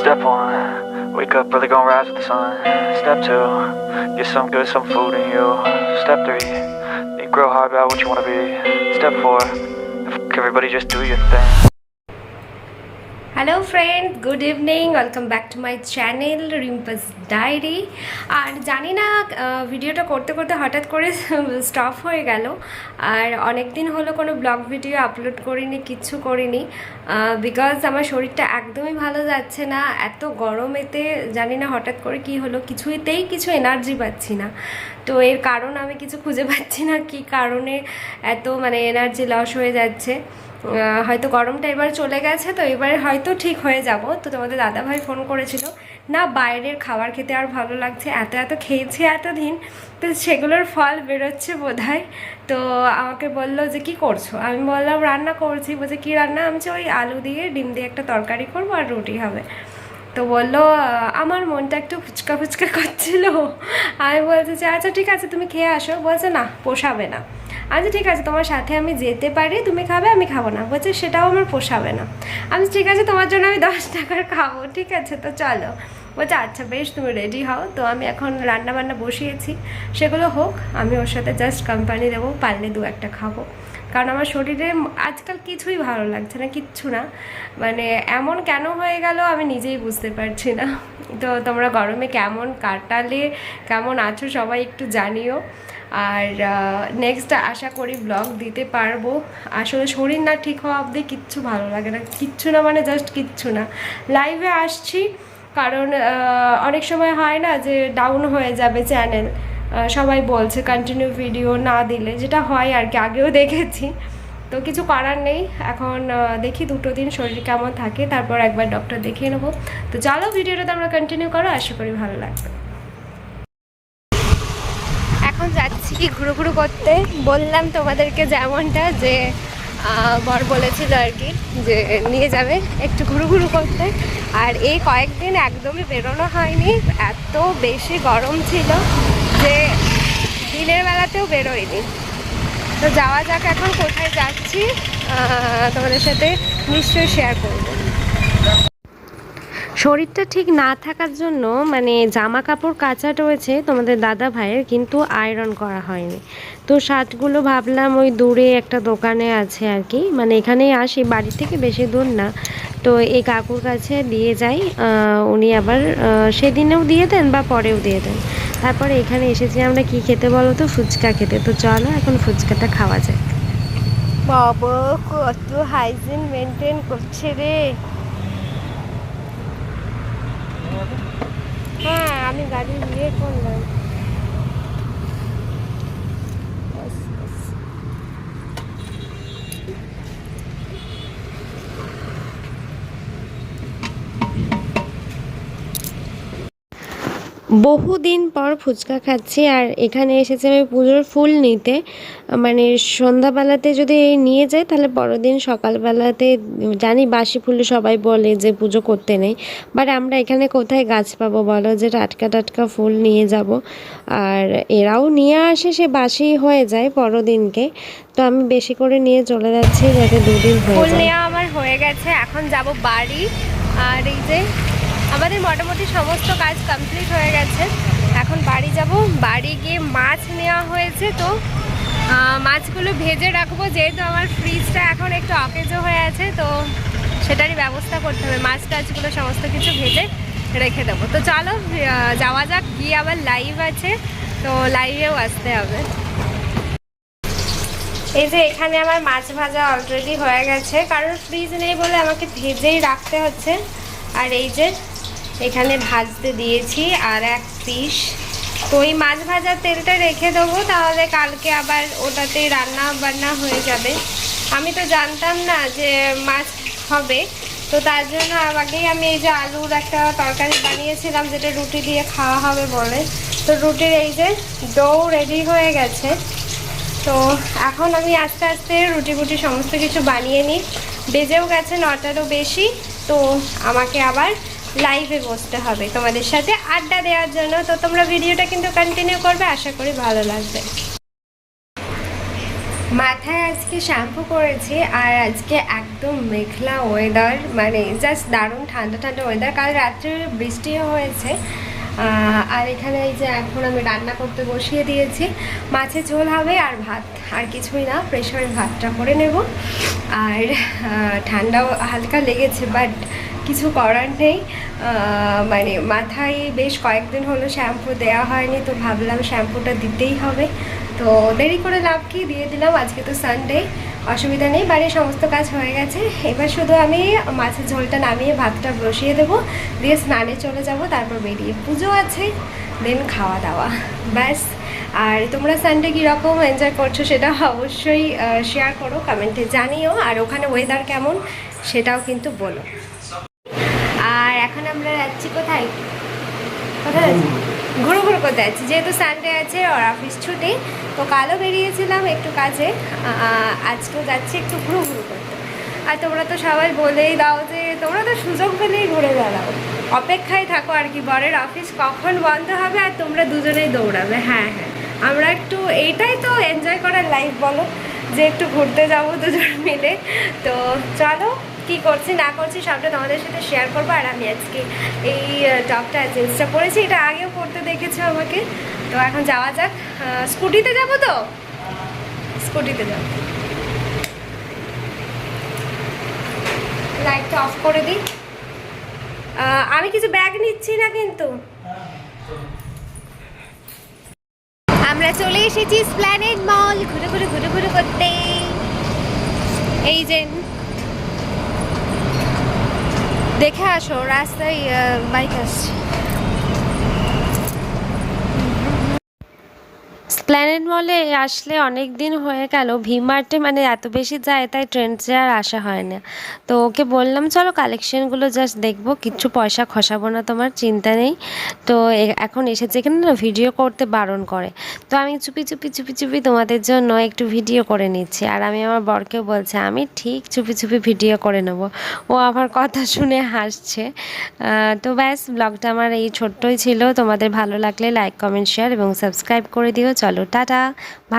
Step one, wake up early, gonna rise with the sun. Step two, get some good, some food in you. Step three, think real hard about what you wanna be. Step four, everybody just do your thing. Hello friend, good evening, welcome back to my channel Rimpa's diary. আর জানি না ভিডিওটা করতে করতে হঠাৎ করে stop হয়ে গেল। আর অনেক দিন হলো কোনো ব্লগ ভিডিও আপলোড করিনি, কিচ্ছু করিনি, বিকজ আমার শরীরটা একদমই ভালো যাচ্ছে না। এত গরমেতে জানি না হঠাৎ করে কি হলো, কিছুতেই কিছু এনার্জি পাচ্ছি না। তো এর কারণ আমি কিছু খুঁজে পাচ্ছি না, কি কারণে এত এনার্জি লস হয়ে যাচ্ছে। হয়তো গরমটা এবার চলে গেছে, তো এবারে হয়তো ঠিক হয়ে যাব। তো তোমাদের দাদাভাই ফোন করেছিল, না বাইরের খাবার খেতে আর ভালো লাগছে, এত এত খেয়েছি এতদিন, তো সেগুলোর ফল বেরোচ্ছে বোধহয়। তো আমাকে বললো যে কি করছো, আমি বললাম রান্না করছি। বলছে কি রান্না? আমি ওই আলু দিয়ে ডিম দিয়ে একটা তরকারি করবো আর রুটি হবে। তো বললো আমার মনটা একটু ফুচকা ফুচকা করছিল। আমি বলছি যে আচ্ছা ঠিক আছে তুমি খেয়ে আসো। বলছে না পোষাবে না। আচ্ছা ঠিক আছে তোমার সাথে আমি যেতে পারি, তুমি খাবে আমি খাবো না। বলছে সেটাও আমার পোষাবে না। আমি ঠিক আছে তোমার জন্য আমি 10 টাকার খাবো, ঠিক আছে তো চলো। বলছে আচ্ছা বেশ তুমি রেডি হও। তো আমি এখন রান্না বান্না বসিয়েছি, সেগুলো হোক, আমি ওর সাথে জাস্ট কোম্পানি দেবো, পারলে 2-1টা খাবো। কারণ আমার শরীরে আজকাল কিছুই ভালো লাগছে না, কিচ্ছু না। এমন কেন হয়ে গেল আমি নিজেই বুঝতে পারছি না। তো তোমরা গরমে কেমন কাটালে, কেমন আছো সবাই একটু জানিও। আর নেক্সট আশা করি ব্লগ দিতে পারবো। আসলে শরীর না ঠিক হওয়া অবধি কিচ্ছু ভালো লাগে না, কিচ্ছু না, জাস্ট কিচ্ছু না। লাইভে আসছি কারণ অনেক সময় হয় না যে ডাউন হয়ে যাবে চ্যানেল, সবাই বলছে কন্টিনিউ ভিডিও না দিলে, যেটা হয় আর কি, আগেও দেখেছি। তো কিছু করার নেই, এখন দেখি 2 দিন শরীর কেমন থাকে, তারপর একবার ডক্টর দেখিয়ে নেবো। তো চলো ভিডিওটা তোমরা কন্টিনিউ করো, আশা করি ভালো লাগবে। এখন যাচ্ছি ঘুরু ঘুরু করতে, বললাম তোমাদেরকে যেমনটা, যে বর বলেছিল আর কি যে নিয়ে যাবে একটু ঘুরু ঘুরু করতে। আর এই কয়েকদিন একদমই বেরোনো হয়নি, এত বেশি গরম ছিল যে দিনের বেলাতেও বেরোয়নি। তো যাওয়া যাক, এখন কোথায় যাচ্ছি তোমাদের সাথে নিশ্চয়ই শেয়ার করবো। শরীরটা ঠিক না থাকার জন্য জামা কাপড় কাচা রয়েছে তোমাদের দাদা ভাইয়ের, কিন্তু আয়রন করা হয়নি। তো শার্টগুলো ভাবলাম ওই দূরে একটা দোকানে আছে আর কি, এখানেই আসি, বাড়ি থেকে বেশি দূর না। তো এই কাকুর কাছে দিয়ে যাই, উনি আবার সেদিনেও দিয়ে দেন বা পরেও দিয়ে দেন। তারপরে এখানে এসেছি আমরা কি খেতে বলো তো, ফুচকা খেতে। তো চলো এখন ফুচকাটা খাওয়া যায়। বাবা কত হাইজিন মেনটেন করছে রে। হ্যাঁ আমি গাড়ি নিয়ে করলাম। বহুদিন পর ফুচকা খাচ্ছি, আর এখানে এসেছি আমি পুজোর ফুল নিতে। সন্ধ্যাবেলাতে যদি নিয়ে যাই তাহলে পরদিন সকালবেলাতে, জানি বাসি ফুল সবাই বলে যে পুজো করতে নেই, বাট আমরা এখানে কোথায় গাছ পাবো বলো যে টাটকা টাটকা ফুল নিয়ে যাব। আর এরাও নিয়ে আসে, সে বাসি হয়ে যায় পরদিনকে। তো আমি বেশি করে নিয়ে চলে যাচ্ছি যাতে 2 দিন হয়ে যায়। ফুল নেওয়া আমার হয়ে গেছে, এখন যাব বাড়ি। আর এই যে আমাদের মোটামুটি সমস্ত কাজ কমপ্লিট হয়ে গেছে, এখন বাড়ি যাব। বাড়ি গিয়ে মাছ নেওয়া হয়েছে, তো মাছগুলো ভেজে রাখবো, যেহেতু আমার ফ্রিজটা এখন একটু অকেজো হয়ে আছে, তো সেটারই ব্যবস্থা করতে হবে। মাছ টাছগুলো সমস্ত কিছু ভেজে রেখে দেবো। তো চলো যাওয়া যাক, গিয়ে আবার লাইভ আছে, তো লাইভেও আসতে হবে। এই যে এখানে আমার মাছ ভাজা অলরেডি হয়ে গেছে, কারণ ফ্রিজ নেই বলে আমাকে ভেজেই রাখতে হচ্ছে। আর এই যে এখানে ভাজতে দিয়েছি আর 1 পিস। তো ওই মাছ ভাজার তেলটা রেখে দেবো, তাহলে কালকে আবার ওটাতেই রান্না বান্না হয়ে যাবে। আমি তো জানতাম না যে মাছ হবে, তো তার জন্য আগেই আমি এই যে আলুর একটা তরকারি বানিয়েছিলাম, যেটা রুটি দিয়ে খাওয়া হবে বলে। তো রুটির এই যে ডো রেডি হয়ে গেছে। তো এখন আমি আস্তে আস্তে রুটি বুটি সমস্ত কিছু বানিয়ে নিই। বেজেও গেছে 9টারও বেশি, তো আমাকে আবার লাইভে বসতে হবে তোমাদের সাথে আড্ডা দেওয়ার জন্য। তো তোমরা ভিডিওটা কিন্তু কন্টিনিউ করবে, আশা করি ভালো লাগবে। মাথায় আজকে শ্যাম্পু করেছি আর আজকে একদম মেঘলা ওয়েদার, মানে জাস্ট দারুণ ঠান্ডা ঠান্ডা ওয়েদার। কাল রাত্রে বৃষ্টিও হয়েছে। আর এখানে এই যে এখন আমি রান্না করতে বসিয়ে দিয়েছি, মাছের ঝোল হবে আর ভাত, আর কিছুই না। প্রেশারে ভাতটা করে নেব। আর ঠান্ডাও হালকা লেগেছে, বাট কিছু করার নেই। মানে মাথায় বেশ কয়েকদিন হলো শ্যাম্পু দেওয়া হয়নি, তো ভাবলাম শ্যাম্পুটা দিতেই হবে। তো দেরি করে লাভ কি, দিয়ে দিলাম। আজকে তো সানডে, অসুবিধা নেই, বাড়ির সমস্ত কাজ হয়ে গেছে। এবার শুধু আমি মাছের ঝোলটা নামিয়ে ভাতটা বসিয়ে দেবো, দিয়ে স্নানে চলে যাব, তারপর বেরিয়ে পুজো আছে, দেন খাওয়া দাওয়া, ব্যাস। আর তোমরা সানডে কীরকম এনজয় করছো সেটা অবশ্যই শেয়ার করো, কমেন্টে জানিও। আর ওখানে ওয়েদার কেমন সেটাও কিন্তু বলো। আর এখন আমরা যাচ্ছি কোথায়, কোথায় যাচ্ছি? ঘুরু ঘুরু করতে যাচ্ছি, যেহেতু সানডে আছে আর অফিস ছুটি। তো কালও বেরিয়েছিলাম একটু কাজে, আজকেও যাচ্ছি একটু ঘুরু ঘুরু করতে। আর তোমরা তো সবাই বলেই দাও যে তোমরা তো সুযোগ পেলেই ঘুরে বেড়াও, অপেক্ষায় থাকো আর কি বরের অফিস কখন বন্ধ হবে আর তোমরা দুজনেই দৌড়াবে। হ্যাঁ হ্যাঁ, আমরা একটু, এইটাই তো এনজয় করার লাইফ বলো, যে একটু ঘুরতে যাবো দুজন মিলে। তো চলো, কী করছি না করছি সবটা তোমাদের সাথে শেয়ার করবো। আর আমি আজকে এই টপটা জিন্সটা পরেছি, এটা আগেও পরতে দেখেছো আমাকে। তো এখন যাওয়া যাক। স্কুটিতে যাবো, তো স্কুটিতে যাবো। লাইটটা অফ করে দিই। আমি কিছু ব্যাগ নিচ্ছি না কিন্তু। আমরা চলে এসেছি স্প্ল্যানেড মল ঘুরে ঘুরে ঘুরে ঘুরে করতে। এই যে দেখে আসো, রাস্তায় বাইক আসছে। স্প্ল্যানেড মলে আসলে অনেক দিন হয়ে গেল, ভি-মার্টে মানে এত বেশি যায়, তাই ট্রেন্ডসে আর আসা হয় না। তো ওকে বললাম চলো কালেকশনগুলো জাস্ট দেখবো, কিচ্ছু পয়সা খসাবো না, তোমার চিন্তা নেই। তো এখন এসেছে, এখানে না ভিডিও করতে বারণ করে। তো আমি চুপি চুপি চুপি চুপি তোমাদের জন্য একটু ভিডিও করে নিচ্ছি। আর আমি আমার বরকেও বলছি আমি ঠিক চুপি চুপি ভিডিও করে নেব। ও আমার কথা শুনে হাসছে। তো ব্যাস, ব্লগটা আমার এই ছোট্টই ছিল। তোমাদের ভালো লাগলে লাইক কমেন্ট শেয়ার এবং সাবস্ক্রাইব করে দিও। চলো টাটা, ভালো।